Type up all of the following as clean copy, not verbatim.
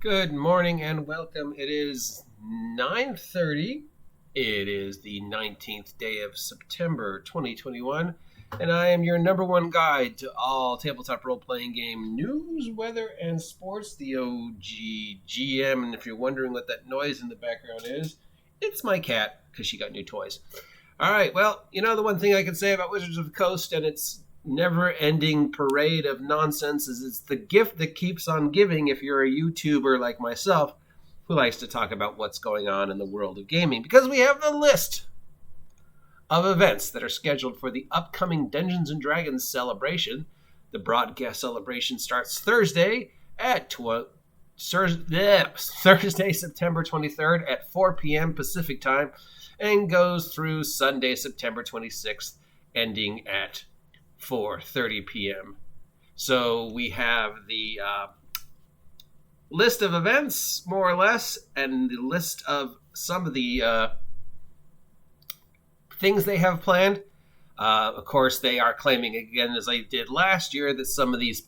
Good morning and welcome. It is 9:30. It is the 19th day of September 2021, and I am your number one guide to all tabletop role-playing game news, weather, and sports, the OG GM. And if you're wondering what that noise in the background is, it's my cat, because she got new toys. All right, well, the one thing I can say about Wizards of the Coast, and it's never-ending parade of nonsense, is it's the gift that keeps on giving if you're a YouTuber like myself who likes to talk about what's going on in the world of gaming, because we have the list of events that are scheduled for the upcoming Dungeons & Dragons celebration. The broadcast celebration starts Thursday, September 23rd at 4 p.m. Pacific time and goes through Sunday, September 26th, ending at 4:30 p.m. So we have the list of events, more or less, and the list of some of the things they have planned. Of course, they are claiming, again, as I did last year, that some of these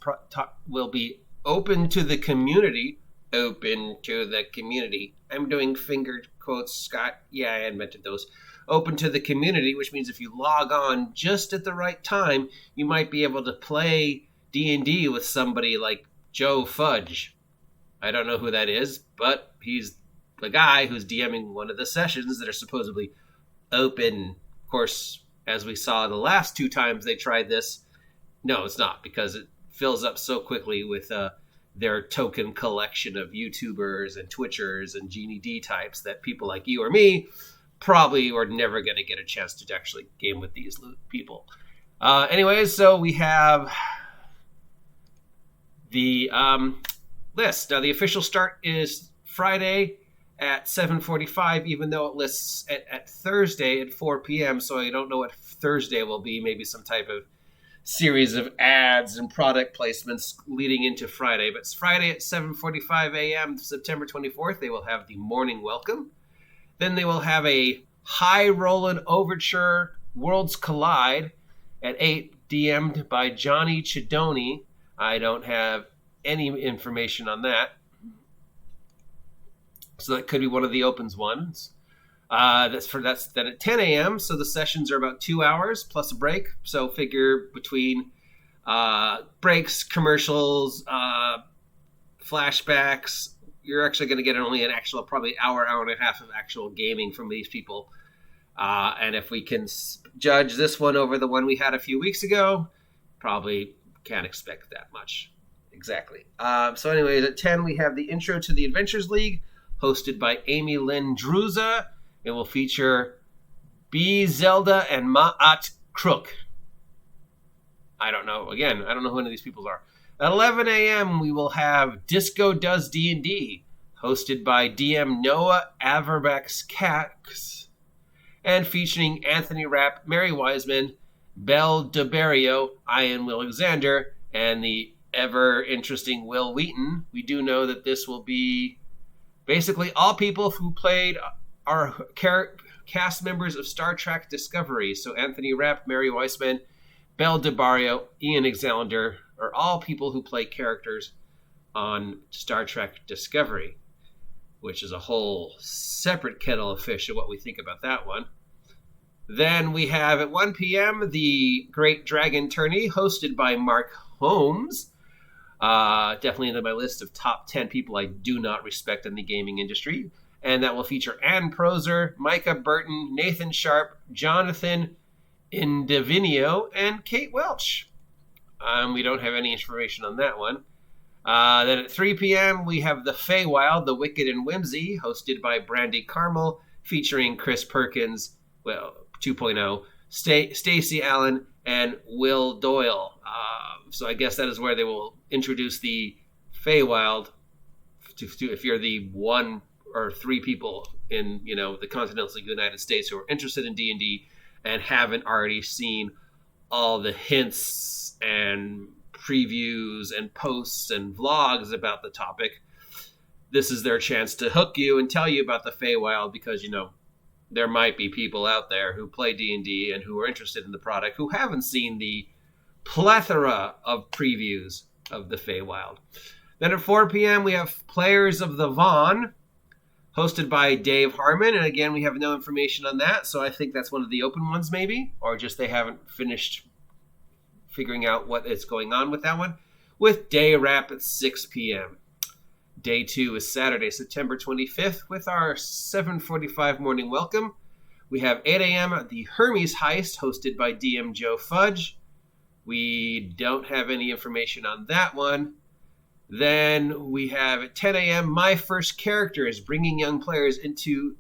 will be open to the community. Open to the community. I'm doing finger quotes, Scott. Yeah, I invented those. Open to the community, which means if you log on just at the right time, you might be able to play D&D with somebody like Joe Fudge. I don't know who that is, but he's the guy who's DMing one of the sessions that are supposedly open. Of course, as we saw the last two times they tried this, no, it's not, because it fills up so quickly with their token collection of YouTubers and Twitchers and Genie D types that people like you or me probably are never going to get a chance to actually game with these people. Anyways, so we have the list. Now, the official start is Friday at 7:45, even though it lists at Thursday at 4 p.m., so I don't know what Thursday will be. Maybe some type of series of ads and product placements leading into Friday. But it's Friday at 7:45 a.m., September 24th. They will have the morning welcome. Then they will have a High Rollin' Overture Worlds Collide at 8, DM'd by Johnny Chidoni. I don't have any information on that. So that could be one of the opens ones. That's then at 10 a.m. So the sessions are about 2 hours plus a break. So figure between breaks, commercials, flashbacks, you're actually going to get only an actual probably hour and a half of actual gaming from these people. And if we can judge this one over the one we had a few weeks ago, probably can't expect that much. Exactly. So anyways, at 10, we have the Intro to the Adventures League, hosted by Amy Lynn Druza. It will feature B. Zelda and Ma'at Crook. I don't know. Again, I don't know who any of these people are. At 11 a.m., we will have Disco Does D&D, hosted by DM Noah Averbachs-Cax, and featuring Anthony Rapp, Mary Wiseman, Belle DeBarrio, Ian Alexander, and the ever-interesting Will Wheaton. We do know that this will be basically all people who played are cast members of Star Trek Discovery. So Anthony Rapp, Mary Wiseman, Belle DeBarrio, Ian Alexander are all people who play characters on Star Trek Discovery, which is a whole separate kettle of fish of what we think about that one. Then we have at 1 p.m. the Great Dragon Tourney, hosted by Mark Holmes. Definitely into my list of top 10 people I do not respect in the gaming industry. And that will feature Ann Proser, Micah Burton, Nathan Sharp, Jonathan Indivinio, and Kate Welch. We don't have any information on that one. Then at 3 p.m., we have The Feywild, The Wicked and Whimsy, hosted by Brandy Carmel, featuring Chris Perkins, 2.0, Stacey Allen, and Will Doyle. So I guess that is where they will introduce the Feywild if you're the one or three people in the continental United States who are interested in D&D and haven't already seen all the hints and previews and posts and vlogs about the topic. This is their chance to hook you and tell you about the Feywild, because there might be people out there who play D&D and who are interested in the product who haven't seen the plethora of previews of the Feywild. Then at 4 p.m., we have Players of the Vaughn, hosted by Dave Harmon. And again, we have no information on that, so I think that's one of the open ones maybe, or just they haven't finished figuring out what is going on with that one, with Day Wrap at 6 p.m. Day 2 is Saturday, September 25th, with our 7:45 morning welcome. We have 8 a.m. the Hermes Heist, hosted by DM Joe Fudge. We don't have any information on that one. Then we have at 10 a.m. My First Character is bringing young players into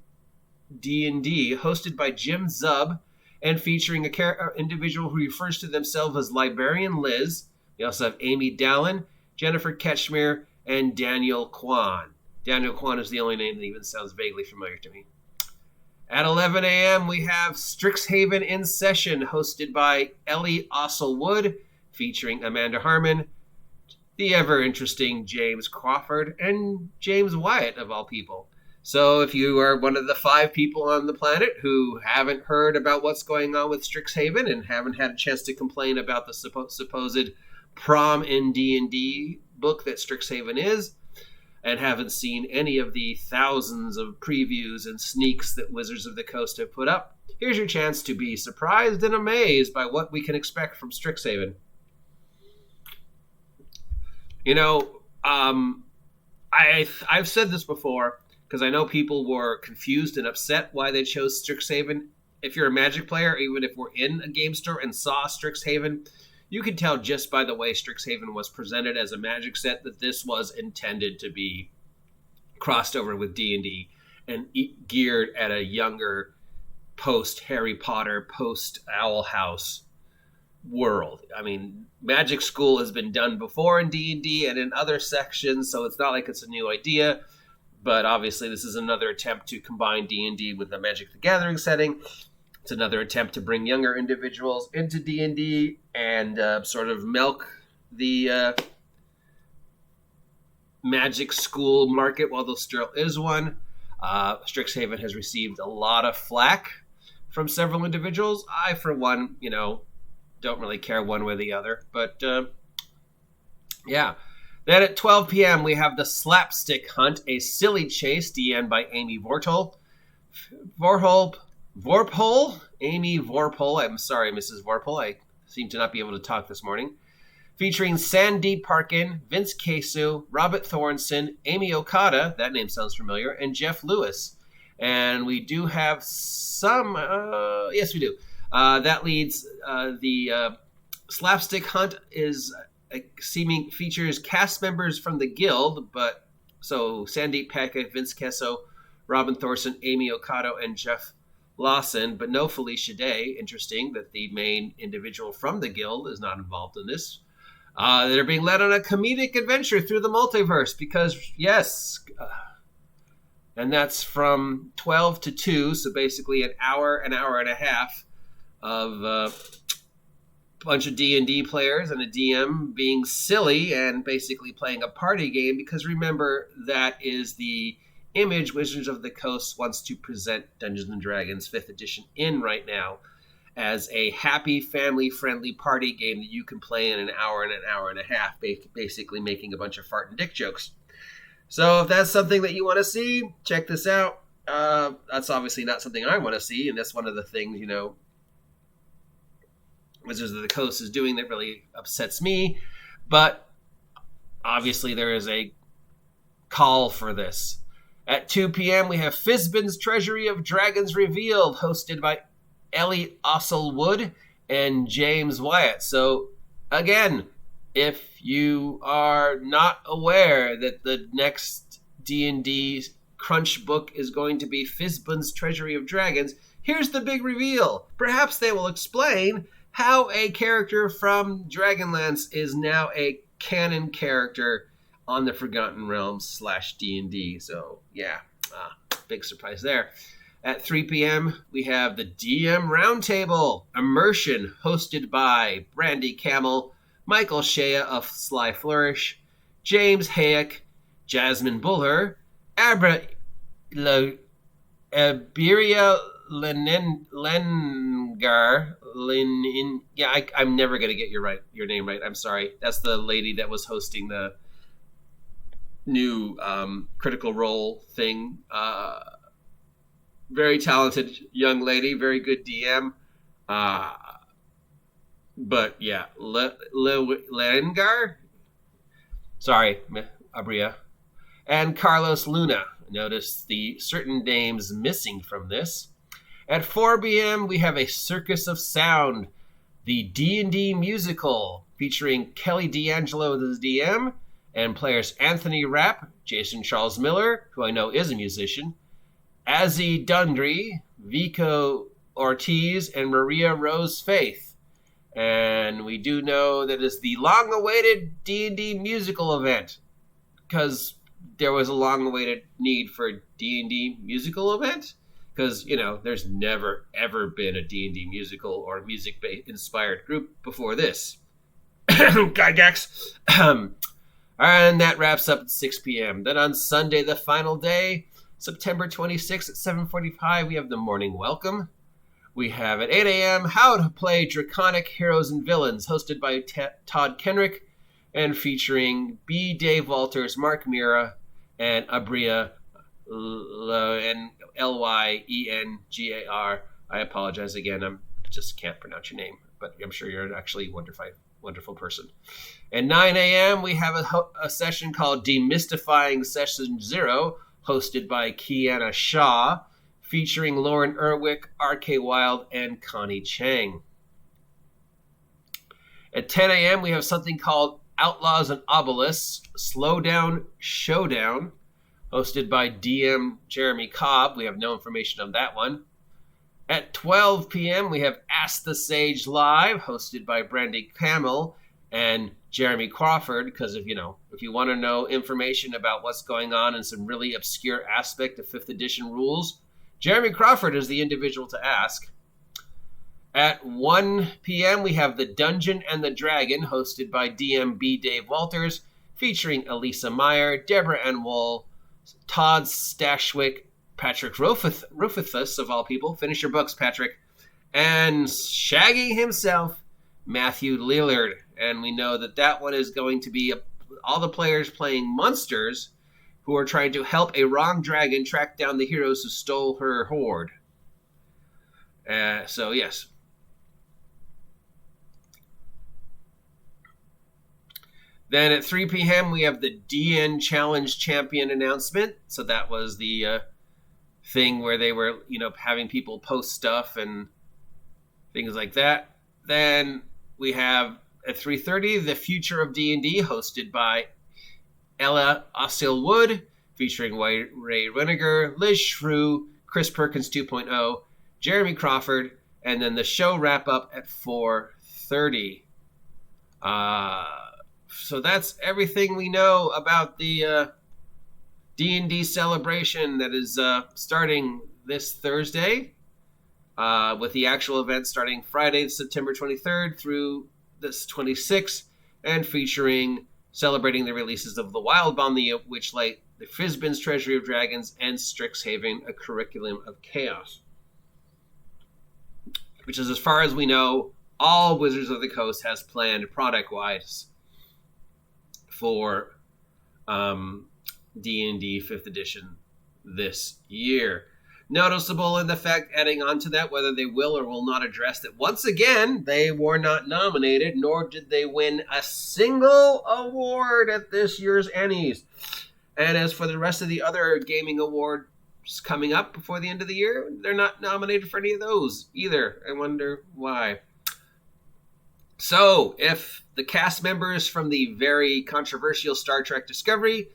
D&D, hosted by Jim Zub, and featuring an individual who refers to themselves as Librarian Liz. We also have Amy Dallin, Jennifer Ketchmere, and Daniel Kwan. Daniel Kwan is the only name that even sounds vaguely familiar to me. At 11 a.m., we have Strixhaven in Session, hosted by Ellie Osselwood, featuring Amanda Harmon, the ever-interesting James Crawford, and James Wyatt, of all people. So if you are one of the 5 people on the planet who haven't heard about what's going on with Strixhaven and haven't had a chance to complain about the supposed prom in D&D book that Strixhaven is, and haven't seen any of the thousands of previews and sneaks that Wizards of the Coast have put up, here's your chance to be surprised and amazed by what we can expect from Strixhaven. You know, I've said this before, because I know people were confused and upset why they chose Strixhaven. If you're a Magic player, even if we're in a game store and saw Strixhaven, you can tell just by the way Strixhaven was presented as a Magic set that this was intended to be crossed over with D&D and geared at a younger post-Harry Potter, post-Owl House world. I mean, Magic School has been done before in D&D and in other sections, so it's not like it's a new idea. But obviously, this is another attempt to combine D&D with the Magic the Gathering setting. It's another attempt to bring younger individuals into D&D and sort of milk the Magic School market while there still is one. Strixhaven has received a lot of flack from several individuals. I, for one, don't really care one way or the other. But, yeah. Then at 12 p.m., we have the Slapstick Hunt, a silly chase, DM'd by Amy Vorpole. Amy Vorpole. I'm sorry, Mrs. Vorpole. I seem to not be able to talk this morning. Featuring Sandeep Parkin, Vince Kesu, Robert Thornson, Amy Okada, that name sounds familiar, and Jeff Lewis. And we do have some... yes, we do. That leads the Slapstick Hunt is features cast members from the guild, but so Sandeep Packett, Vince Kesso, Robin Thorson, Amy Okado, and Jeff Lawson, but no Felicia Day. Interesting that the main individual from the guild is not involved in this. They're being led on a comedic adventure through the multiverse because, yes, and that's from 12 to 2, so basically an hour and a half of a bunch of D&D players and a DM being silly and basically playing a party game because remember, that is the image Wizards of the Coast wants to present Dungeons & Dragons 5th edition in right now as a happy, family-friendly party game that you can play in an hour and a half, basically making a bunch of fart and dick jokes. So if that's something that you want to see, check this out. That's obviously not something I want to see, and that's one of the things, Wizards of the Coast is doing that really upsets me. But obviously there is a call for this. At 2 p.m., we have Fizban's Treasury of Dragons Revealed, hosted by Ellie Osselwood and James Wyatt. So, again, if you are not aware that the next D&D crunch book is going to be Fizban's Treasury of Dragons, here's the big reveal. Perhaps they will explain how a character from Dragonlance is now a canon character on the Forgotten Realms / D&D. So, yeah, big surprise there. At 3 p.m., we have the DM Roundtable, Immersion, hosted by Brandy Camel, Michael Shea of Sly Flourish, James Hayek, Jasmine Buller, Abiria Lengar. I'm never going to get your name right. I'm sorry. That's the lady that was hosting the new Critical Role thing. Very talented young lady, very good DM. But yeah, Lengar? Sorry, Abria. And Carlos Luna. Notice the certain names missing from this. At 4 p.m., we have a Circus of Sound, the D&D musical, featuring Kelly D'Angelo as DM, and players Anthony Rapp, Jason Charles Miller, who I know is a musician, Azzy Dundry, Vico Ortiz, and Maria Rose Faith. And we do know that it's the long-awaited D&D musical event, because there was a long-awaited need for a D&D musical event. Because, there's never, ever been a D&D musical or music-inspired group before this. Gygax. And that wraps up at 6 p.m. Then on Sunday, the final day, September 26th at 7:45, we have the morning welcome. We have at 8 a.m. How to Play Draconic Heroes and Villains, hosted by Todd Kenrick, and featuring B. Dave Walters, Mark Mira, and Abria and Lyengar. I apologize again. I just can't pronounce your name, but I'm sure you're actually a wonderful person. At 9 a.m., we have a session called Demystifying Session 0, hosted by Kiana Shaw, featuring Lauren Erwick, R.K. Wild, and Connie Chang. At 10 a.m., we have something called Outlaws and Obelisks, Slowdown Showdown, hosted by DM Jeremy Cobb. We have no information on that one. At 12 p.m., we have Ask the Sage Live, hosted by Brandy Camel and Jeremy Crawford, because if you want to know information about what's going on in some really obscure aspect of 5th edition rules, Jeremy Crawford is the individual to ask. At 1 p.m., we have The Dungeon and the Dragon, hosted by DMB Dave Walters, featuring Elisa Meyer, Deborah Ann Wool, Todd Stashwick, Patrick Rufus, of all people. Finish your books, Patrick. And Shaggy himself, Matthew Lillard. And we know that one is going to be all the players playing monsters who are trying to help a wrong dragon track down the heroes who stole her hoard. So, yes. Then at 3 p.m., we have the DN Challenge Champion announcement. So that was the thing where they were, having people post stuff and things like that. Then we have at 3:30, The Future of D&D, hosted by Ella Ossel-Wood, featuring Ray Reniger, Liz Shrew, Chris Perkins 2.0, Jeremy Crawford, and then the show wrap-up at 4:30. So that's everything we know about the D&D Celebration that is starting this Thursday, with the actual event starting Friday, September 23rd through this 26th, and featuring celebrating the releases of the Wild Beyond the Witchlight, the Fizban's Treasury of Dragons, and Strixhaven, A Curriculum of Chaos. Which is, as far as we know, all Wizards of the Coast has planned product-wise for D&D 5th edition this year. Noticeable in the fact, adding on to that, whether they will or will not address that once again, they were not nominated, nor did they win a single award at this year's Ennies. And as for the rest of the other gaming awards coming up before the end of the year, they're not nominated for any of those either. I wonder why. So, if the cast members from the very controversial Star Trek Discovery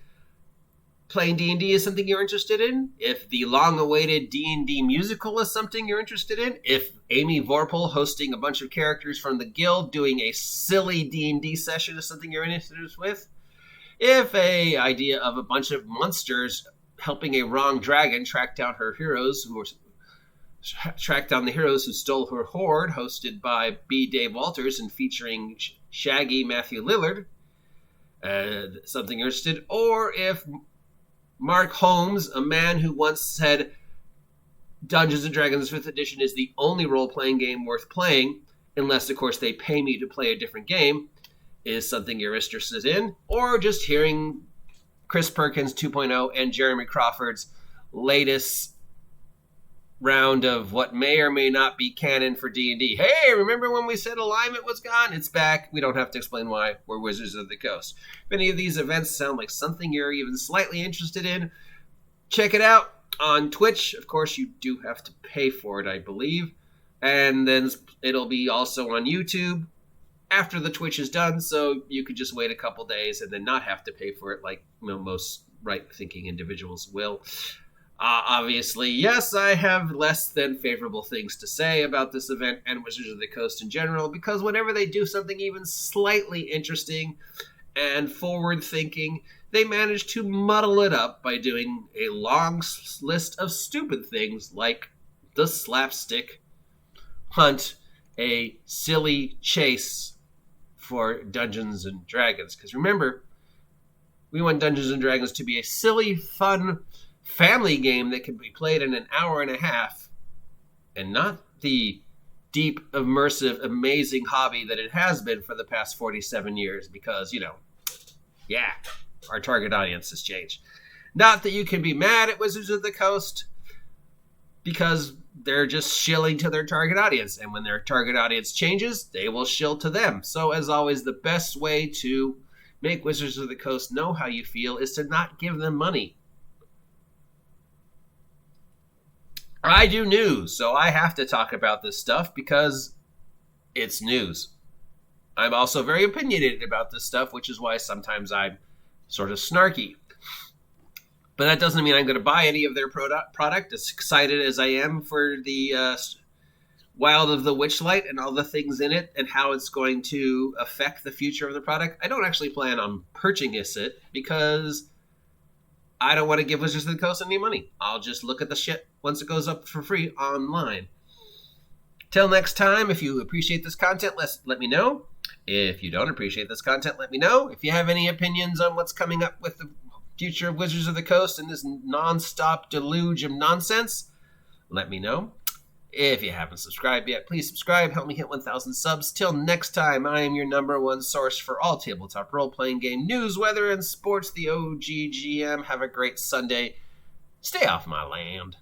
playing D&D is something you're interested in, if the long-awaited D&D musical is something you're interested in, if Amy Vorpal hosting a bunch of characters from the Guild doing a silly D&D session is something you're interested with, if a idea of a bunch of monsters helping a wrong dragon track down the heroes who stole her hoard, hosted by B. Dave Walters and featuring Shaggy Matthew Lillard, something you're interested, or if Mark Holmes, a man who once said Dungeons & Dragons 5th edition is the only role-playing game worth playing, unless, of course, they pay me to play a different game, is something you're interested in, or just hearing Chris Perkins 2.0 and Jeremy Crawford's latest round of what may or may not be canon for D&D. Hey, remember when we said alignment was gone? It's back. We don't have to explain why. We're Wizards of the Coast. If any of these events sound like something you're even slightly interested in, check it out on Twitch. Of course, you do have to pay for it, I believe. And then it'll be also on YouTube after the Twitch is done, so you could just wait a couple days and then not have to pay for it like most right-thinking individuals will. Obviously, yes, I have less than favorable things to say about this event and Wizards of the Coast in general, because whenever they do something even slightly interesting and forward-thinking, they manage to muddle it up by doing a long list of stupid things like the slapstick hunt, a silly chase for Dungeons and Dragons. Because remember, we want Dungeons and Dragons to be a silly, fun family game that can be played in an hour and a half, and not the deep, immersive, amazing hobby that it has been for the past 47 years, because, our target audience has changed. Not that you can be mad at Wizards of the Coast, because they're just shilling to their target audience, and when their target audience changes, they will shill to them. So, as always, the best way to make Wizards of the Coast know how you feel is to not give them money. I do news, so I have to talk about this stuff because it's news. I'm also very opinionated about this stuff, which is why sometimes I'm sort of snarky. But that doesn't mean I'm going to buy any of their product. As excited as I am for the Wild of the Witchlight and all the things in it and how it's going to affect the future of the product, I don't actually plan on purchasing it because I don't want to give Wizards of the Coast any money. I'll just look at the shit once it goes up for free online. Till next time, if you appreciate this content, let me know. If you don't appreciate this content, let me know. If you have any opinions on what's coming up with the future of Wizards of the Coast and this non-stop deluge of nonsense, let me know. If you haven't subscribed yet, please subscribe. Help me hit 1,000 subs. Till next time, I am your number one source for all tabletop role-playing game news, weather, and sports, the OGGM. Have a great Sunday. Stay off my land.